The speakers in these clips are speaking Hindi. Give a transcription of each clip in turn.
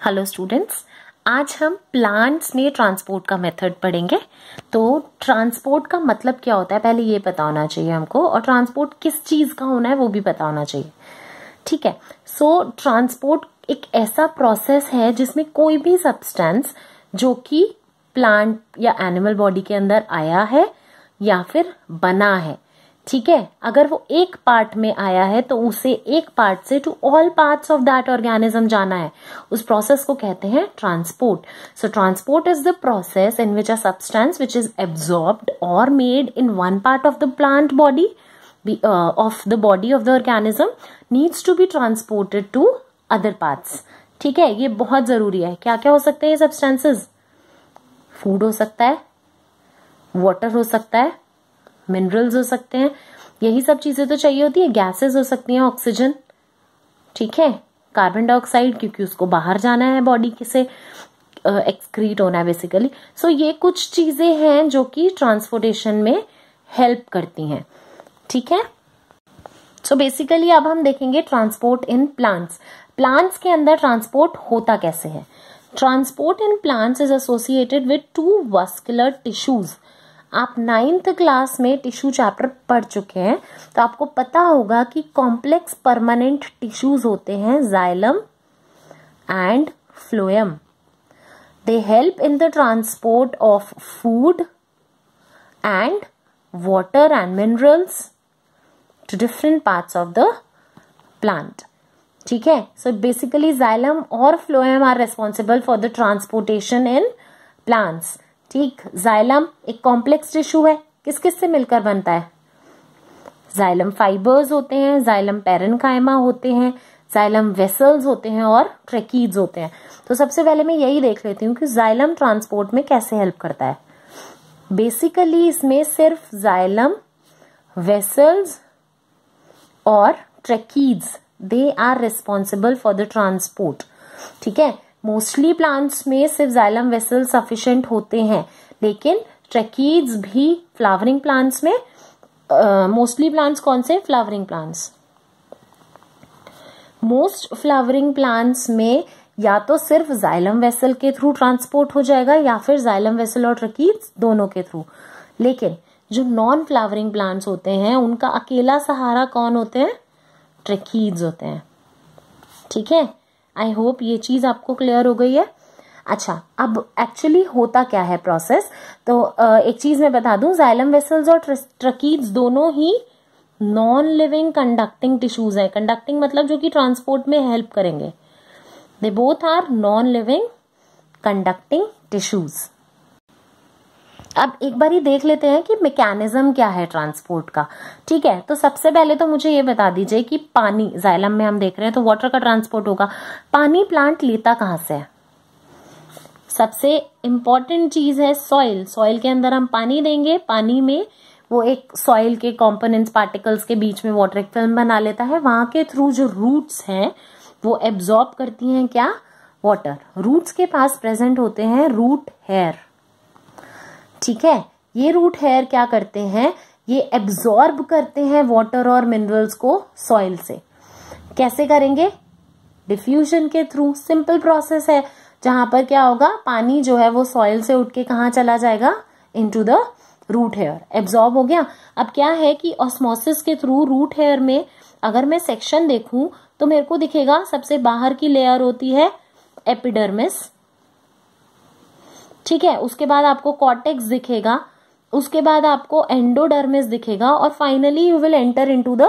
हेलो स्टूडेंट्स, आज हम प्लांट्स में ट्रांसपोर्ट का मेथड पढ़ेंगे। तो ट्रांसपोर्ट का मतलब क्या होता है पहले ये पता होना चाहिए हमको, और ट्रांसपोर्ट किस चीज का होना है वो भी पता होना चाहिए। ठीक है, सो ट्रांसपोर्ट एक ऐसा प्रोसेस है जिसमें कोई भी सब्सटेंस जो कि प्लांट या एनिमल बॉडी के अंदर आया है या फिर बना है, ठीक है, अगर वो एक पार्ट में आया है तो उसे एक पार्ट से to all parts of that organism जाना है, उस प्रोसेस को कहते हैं transport. So transport is the process in which a substance which is absorbed और made in one part of the plant body of the body of the organism needs to be transported to other parts. ठीक है, ये बहुत जरूरी है। क्या क्या हो सकते हैं ये सब्सटेंसेस? फूड हो सकता है, वाटर हो सकता है, मिनरल्स हो सकते हैं, यही सब चीजें तो चाहिए होती है। गैसेस हो सकती हैं, ऑक्सीजन, ठीक है, कार्बन डाइऑक्साइड, क्योंकि उसको बाहर जाना है, बॉडी से एक्सक्रीट होना है बेसिकली। सो ये कुछ चीजें हैं जो कि ट्रांसपोर्टेशन में हेल्प करती हैं। ठीक है, सो बेसिकली अब हम देखेंगे ट्रांसपोर्ट इन प्लांट्स। प्लांट्स के अंदर ट्रांसपोर्ट होता कैसे है? Transport in plants is associated with two vascular tissues. आप 9th क्लास में टिश्यू चैप्टर पढ़ चुके हैं तो आपको पता होगा कि कॉम्प्लेक्स परमानेंट टिश्यूज होते हैं xylem and phloem. They help in the transport of food and water and minerals to different parts of the plant. ठीक है, सो बेसिकली जाइलम और phloem are responsible for the transportation in plants. ठीक, जाइलम एक कॉम्प्लेक्स टिश्यू है, किस किस से मिलकर बनता है? जाइलम फाइबर्स होते हैं, जाइलम पैरेन्काइमा होते हैं, जाइलम वेसल्स होते हैं और ट्रैकीड्स होते हैं। तो सबसे पहले मैं यही देख लेती हूँ कि जाइलम ट्रांसपोर्ट में कैसे हेल्प करता है। बेसिकली इसमें सिर्फ जाइलम, वेसल्स और tracheids, they are responsible for the transport. ठीक है, मोस्टली प्लांट्स में सिर्फ जाइलम वेसल सफिशिएंट होते हैं, लेकिन ट्रैकीड्स भी फ्लावरिंग प्लांट्स में, मोस्टली प्लांट्स कौन से? Flowering plants. Most flowering plants में या तो सिर्फ जाइलम वेसल के थ्रू ट्रांसपोर्ट हो जाएगा या फिर जाइलम वेसल और ट्रैकीड्स दोनों के थ्रू। लेकिन जो नॉन फ्लावरिंग प्लांट्स होते हैं उनका अकेला सहारा कौन होते हैं? ट्रैकीड्स होते हैं। ठीक है, आई होप ये चीज आपको क्लियर हो गई है। अच्छा, अब एक्चुअली होता क्या है प्रोसेस? तो एक चीज मैं बता दूं, जाइलम वेसल्स और ट्रैकीड्स दोनों ही नॉन लिविंग कंडक्टिंग टिश्यूज हैं। कंडक्टिंग मतलब जो कि ट्रांसपोर्ट में हेल्प करेंगे। They both are non living conducting tissues. अब एक बार ही देख लेते हैं कि मैकेनिज्म क्या है ट्रांसपोर्ट का। ठीक है, तो सबसे पहले तो मुझे ये बता दीजिए कि पानी, जाइलम में हम देख रहे हैं तो वाटर का ट्रांसपोर्ट होगा। पानी प्लांट लेता कहाँ से है? सबसे इंपॉर्टेंट चीज है सॉइल। सॉइल के अंदर हम पानी देंगे, पानी में वो एक सॉइल के कंपोनेंट्स, पार्टिकल्स के बीच में वाटर एक फिल्म बना लेता है। वहां के थ्रू जो रूट्स हैं वो एब्जॉर्ब करती हैं क्या? वाटर। रूट्स के पास प्रेजेंट होते हैं रूट हेयर। ठीक है, ये रूट हेयर क्या करते हैं? ये एब्जॉर्ब करते हैं वाटर और मिनरल्स को सॉइल से। कैसे करेंगे? डिफ्यूजन के थ्रू। सिंपल प्रोसेस है, जहां पर क्या होगा, पानी जो है वो सॉइल से उठ के कहां चला जाएगा? Into the root hair. Absorb हो गया। अब क्या है कि ऑस्मोसिस के थ्रू रूट हेयर में अगर मैं सेक्शन देखूं तो मेरे को दिखेगा सबसे बाहर की लेयर होती है एपिडर्मिस। ठीक है, उसके बाद आपको कॉर्टेक्स दिखेगा, उसके बाद आपको एंडोडर्मिस दिखेगा और finally you will enter into the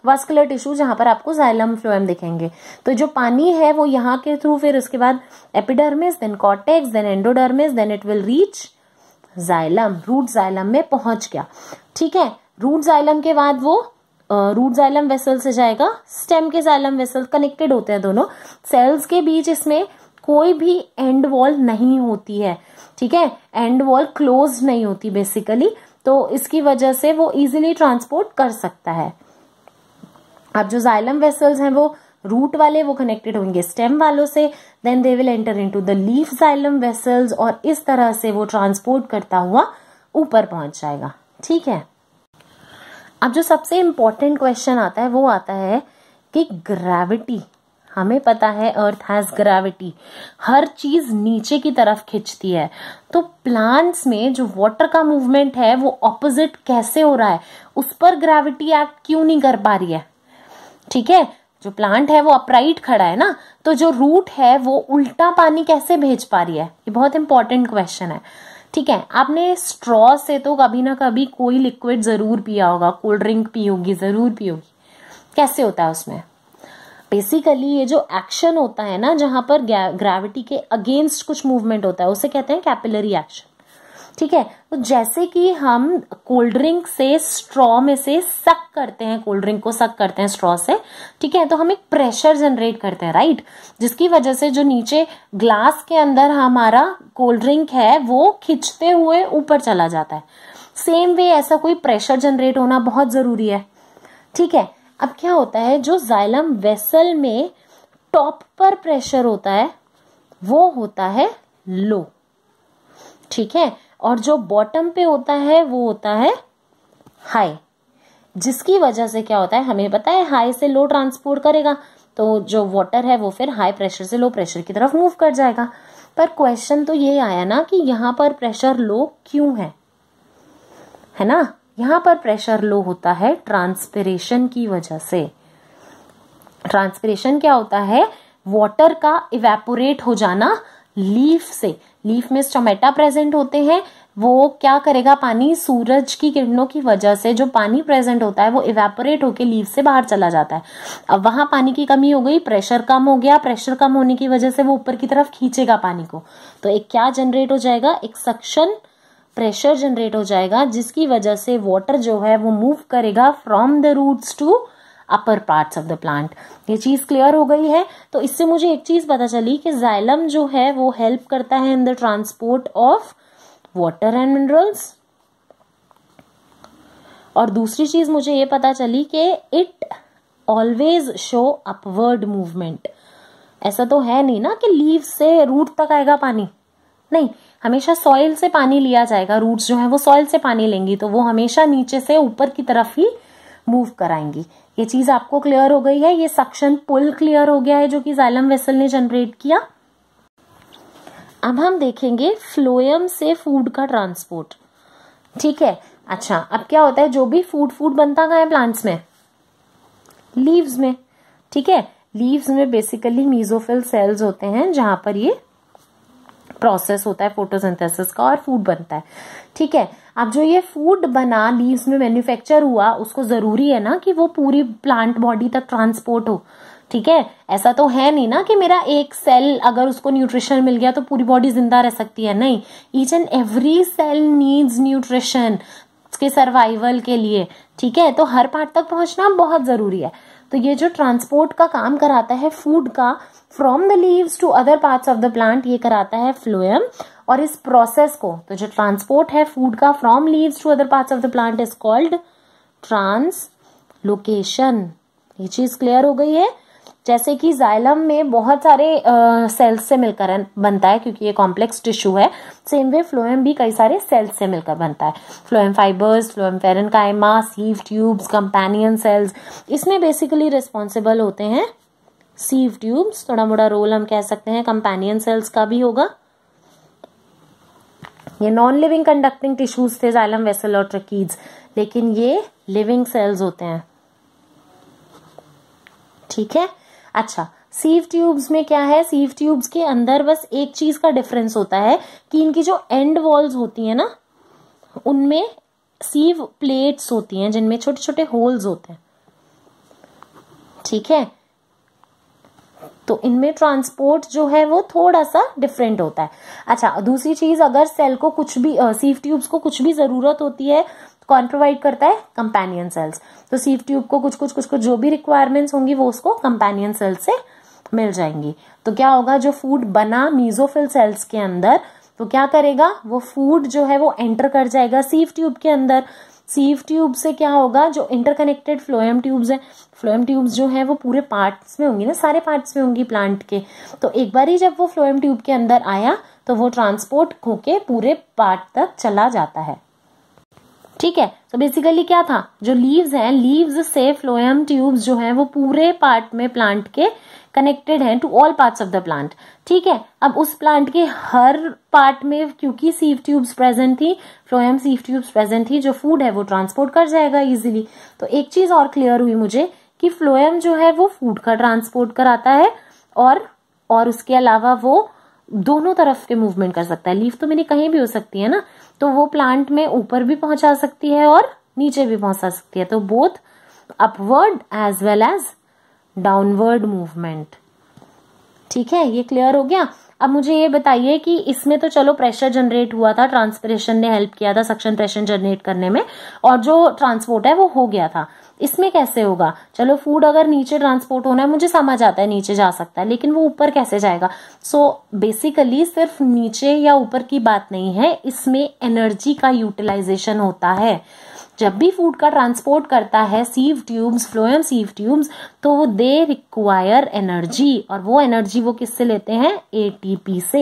vascular tissue जहां पर आपको जाइलम फ्लोएम दिखेंगे। तो जो पानी है वो यहाँ के थ्रू, फिर उसके बाद epidermis, then cortex, then endodermis, then it will reach xylem. Root xylem में पहुंच गया। ठीक है, रूट जाइलम के बाद वो रूट जाइलम वेसल से जाएगा स्टेम के जाइलम वेसल। कनेक्टेड होते हैं दोनों सेल्स के बीच। इसमें कोई भी एंड वॉल नहीं होती है। ठीक है, एंड वॉल क्लोज नहीं होती बेसिकली, तो इसकी वजह से वो इजीली ट्रांसपोर्ट कर सकता है। अब जो जाइलम वेसल्स हैं वो रूट वाले, वो कनेक्टेड होंगे स्टेम वालों से, then they will enter into the leaf xylem vessels और इस तरह से वो ट्रांसपोर्ट करता हुआ ऊपर पहुंच जाएगा। ठीक है, अब जो सबसे इंपॉर्टेंट क्वेश्चन आता है वो आता है कि ग्रेविटी हमें पता है अर्थ हैज ग्रेविटी, हर चीज नीचे की तरफ खिंचती है। तो प्लांट्स में जो वाटर का मूवमेंट है वो ऑपोजिट कैसे हो रहा है, उस पर ग्रेविटी एक्ट क्यों नहीं कर पा रही है? ठीक है, जो प्लांट है वो अपराइट खड़ा है ना, तो जो रूट है वो उल्टा पानी कैसे भेज पा रही है? ये बहुत इंपॉर्टेंट क्वेश्चन है। ठीक है, आपने स्ट्रॉ से तो कभी ना कभी कोई लिक्विड जरूर पिया होगा, कोल्ड ड्रिंक पी होगी, जरूर पी होगी। कैसे होता है उसमें? बेसिकली ये जो एक्शन होता है ना, जहां पर ग्रेविटी के अगेंस्ट कुछ मूवमेंट होता है, उसे कहते हैं कैपिलरी एक्शन। ठीक है, तो जैसे कि हम कोल्ड ड्रिंक से स्ट्रॉ में से सक करते हैं, कोल्ड ड्रिंक को सक करते हैं स्ट्रॉ से, ठीक है, तो हम एक प्रेशर जनरेट करते हैं, राइट, जिसकी वजह से जो नीचे ग्लास के अंदर हमारा कोल्ड ड्रिंक है वो खिंचते हुए ऊपर चला जाता है। सेम वे ऐसा कोई प्रेशर जनरेट होना बहुत जरूरी है। ठीक है, अब क्या होता है, जो जाइलम वेसल में टॉप पर प्रेशर होता है वो होता है लो। ठीक है, और जो बॉटम पे होता है वो होता है हाई, जिसकी वजह से क्या होता है, हमें पता है हाई से लो ट्रांसपोर्ट करेगा, तो जो वाटर है वो फिर हाई प्रेशर से लो प्रेशर की तरफ मूव कर जाएगा। पर क्वेश्चन तो ये आया ना कि यहाँ पर प्रेशर लो क्यों है ना? यहाँ पर प्रेशर लो होता है ट्रांसपिरेशन की वजह से। ट्रांसपिरेशन क्या होता है? वाटर का इवेपोरेट हो जाना लीफ से। लीफ में स्टोमेटा प्रेजेंट होते हैं, वो क्या करेगा, पानी सूरज की किरणों की वजह से जो पानी प्रेजेंट होता है वो इवेपोरेट होके लीफ से बाहर चला जाता है। अब वहां पानी की कमी हो गई, प्रेशर कम हो गया, प्रेशर कम होने की वजह से वो ऊपर की तरफ खींचेगा पानी को, तो एक क्या जनरेट हो जाएगा, एक सक्शन प्रेशर जनरेट हो जाएगा, जिसकी वजह से वाटर जो है वो मूव करेगा from the roots to upper parts of the plant. ये चीज क्लियर हो गई है। तो इससे मुझे एक चीज पता चली कि जाइलम जो है वो हेल्प करता है इन the transport of water and minerals. और दूसरी चीज मुझे ये पता चली कि it always show upward movement. ऐसा तो है नहीं ना कि लीव से रूट तक आएगा पानी, नहीं, हमेशा सॉइल से पानी लिया जाएगा। रूट्स जो है वो सॉइल से पानी लेंगी, तो वो हमेशा नीचे से ऊपर की तरफ ही मूव कराएंगी। ये चीज आपको क्लियर हो गई है। ये सक्शन पुल क्लियर हो गया है जो कि जाइलम वेसल ने जनरेट किया। अब हम देखेंगे फ्लोएम से फूड का ट्रांसपोर्ट। ठीक है, अच्छा, अब क्या होता है, जो भी फूड बनता है प्लांट्स में, लीव्स में। ठीक है, लीव्स में बेसिकली मीजोफिल सेल्स होते हैं जहां पर ये प्रोसेस होता है फोटोसिंथेसिस का और फूड बनता है। ठीक है, अब जो ये फूड बना लीव्स में मैन्युफैक्चर हुआ, उसको जरूरी है ना कि वो पूरी प्लांट बॉडी तक ट्रांसपोर्ट हो। ठीक है, ऐसा तो है नहीं ना कि मेरा एक सेल अगर उसको न्यूट्रिशन मिल गया तो पूरी बॉडी जिंदा रह सकती है, नहीं, each and every cell needs nutrition के सर्वाइवल के लिए। ठीक है, तो हर पार्ट तक पहुंचना बहुत जरूरी है। तो ये जो ट्रांसपोर्ट का काम कराता है फूड का from the leaves to other parts of the plant, ये कराता है फ्लोएम। और इस प्रोसेस को, तो जो ट्रांसपोर्ट है फूड का from leaves to other parts of the plant is called translocation. ये चीज क्लियर हो गई है। जैसे कि जाइलम में बहुत सारे सेल्स से मिलकर बनता है क्योंकि ये कॉम्प्लेक्स टिश्यू है, सेम वे फ्लोएम भी कई सारे सेल्स से मिलकर बनता है। Phloem fibres, phloem parenchyma, sieve tubes, companion cells, इसमें बेसिकली रिस्पॉन्सिबल होते हैं सीव ट्यूब्स। थोड़ा मोड़ा रोल हम कह सकते हैं कंपेनियन सेल्स का भी होगा। ये नॉन लिविंग कंडक्टिंग टिश्यूज थे जाइलम वेसल और ट्रकीज, लेकिन ये लिविंग सेल्स होते हैं। ठीक है, अच्छा, सीव ट्यूब्स में क्या है, सीव ट्यूब्स के अंदर बस एक चीज का डिफरेंस होता है कि इनकी जो एंड वॉल्स होती है ना, उनमें सीव प्लेट्स होती हैं जिनमें छोटे छोटे होल्स होते हैं। ठीक है, तो इनमें ट्रांसपोर्ट जो है वो थोड़ा सा डिफरेंट होता है। अच्छा, दूसरी चीज, अगर सेल को कुछ भी सीव ट्यूब्स को कुछ भी जरूरत होती है, कौन प्रोवाइड करता है, कंपेनियन सेल्स। तो सीव ट्यूब को कुछ जो भी रिक्वायरमेंट्स होंगी वो उसको कंपेनियन सेल्स से मिल जाएंगी। तो क्या होगा, जो फूड बना मीजोफिल सेल्स के अंदर, तो क्या करेगा, वो फूड जो है वो एंटर कर जाएगा सीव ट्यूब के अंदर। सीव ट्यूब से क्या होगा, जो इंटरकनेक्टेड फ्लोएम ट्यूब्स है, फ्लोएम ट्यूब्स जो है वो पूरे पार्ट्स में होंगी ना, सारे पार्ट्स में होंगी प्लांट के। तो एक बार ही जब वो फ्लोएम ट्यूब के अंदर आया तो वो ट्रांसपोर्ट होके पूरे पार्ट तक चला जाता है। ठीक है। तो बेसिकली क्या था, जो लीव्स हैं, लीव्स से फ्लोएम ट्यूब्स जो है वो पूरे पार्ट में प्लांट के कनेक्टेड हैं to all parts of the plant. ठीक है, अब उस प्लांट के हर पार्ट में क्योंकि सीव ट्यूब्स प्रेजेंट थी, फ्लोएम सीव ट्यूब्स प्रेजेंट थी, जो फूड है वो ट्रांसपोर्ट कर जाएगा इजीली। तो एक चीज और क्लियर हुई मुझे कि फ्लोएम जो है वो फूड का ट्रांसपोर्ट कराता है और उसके अलावा वो दोनों तरफ के मूवमेंट कर सकता है। लीफ तो मेरी कहीं भी हो सकती है ना, तो वो प्लांट में ऊपर भी पहुंचा सकती है और नीचे भी पहुंचा सकती है। तो both upward as well as downward movement. ठीक है, ये क्लियर हो गया। अब मुझे ये बताइए कि इसमें तो चलो प्रेशर जनरेट हुआ था, ट्रांसपिरेशन ने हेल्प किया था सक्शन प्रेशर जनरेट करने में, और जो ट्रांसपोर्ट है वो हो गया था। इसमें कैसे होगा? चलो फूड अगर नीचे ट्रांसपोर्ट होना है, मुझे समझ आता है नीचे जा सकता है, लेकिन वो ऊपर कैसे जाएगा? सो बेसिकली सिर्फ नीचे या ऊपर की बात नहीं है, इसमें एनर्जी का यूटिलाइजेशन होता है। जब भी फूड का ट्रांसपोर्ट करता है sieve tubes, phloem sieve tubes, तो वो दे रिक्वायर एनर्जी, और वो एनर्जी वो किससे लेते हैं? एटीपी से,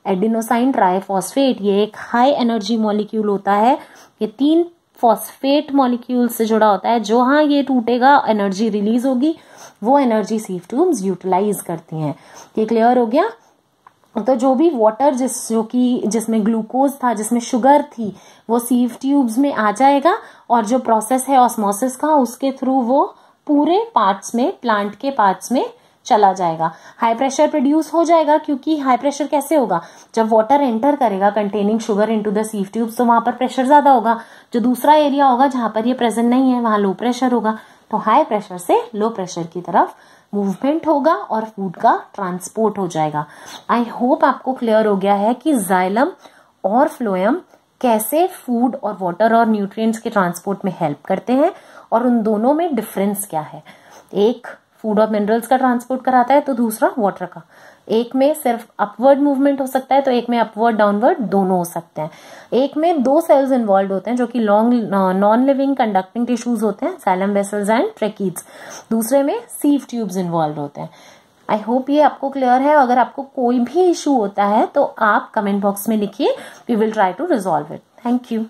एडिनोसाइन ट्राइफॉस्फेट। ये एक हाई एनर्जी मॉलिक्यूल होता है, ये 3 फॉस्फेट मॉलिक्यूल से जुड़ा होता है। जो हाँ ये टूटेगा एनर्जी रिलीज होगी, वो एनर्जी सीव ट्यूब्स यूटिलाइज करती हैं। ये क्लियर हो गया? तो जो भी वाटर जिसमें ग्लूकोज था, जिसमें शुगर थी, वो सीव ट्यूब्स में आ जाएगा, और जो प्रोसेस है ऑस्मोसिस का, उसके थ्रू वो पूरे पार्ट्स में, प्लांट के पार्ट्स में चला जाएगा। हाई प्रेशर प्रोड्यूस हो जाएगा, क्योंकि हाई प्रेशर कैसे होगा? जब वाटर एंटर करेगा containing sugar into the sieve tubes, तो वहां पर प्रेशर ज्यादा होगा। जो दूसरा एरिया होगा जहां पर ये प्रेजेंट नहीं है, वहां लो प्रेशर होगा। तो हाई प्रेशर से लो प्रेशर की तरफ मूवमेंट होगा और फूड का ट्रांसपोर्ट हो जाएगा। आई होप आपको क्लियर हो गया है कि जाइलम और फ्लोएम कैसे फूड और वाटर और न्यूट्रिएंट्स के ट्रांसपोर्ट में हेल्प करते हैं, और उन दोनों में डिफरेंस क्या है। एक फूड और मिनरल्स का ट्रांसपोर्ट कराता है, तो दूसरा वाटर का। एक में सिर्फ अपवर्ड मूवमेंट हो सकता है, तो एक में अपवर्ड डाउनवर्ड दोनों हो सकते हैं। एक में 2 सेल्स इन्वॉल्व होते हैं, जो कि नॉन लिविंग कंडक्टिंग टिश्यूज होते हैं, जाइलम वेसल्स एंड ट्रैकीड्स। दूसरे में सीव ट्यूब्स इन्वॉल्व होते हैं। आई होप ये आपको क्लियर है। अगर आपको कोई भी इशू होता है तो आप कमेंट बॉक्स में लिखिए, we will try to resolve it. Thank you.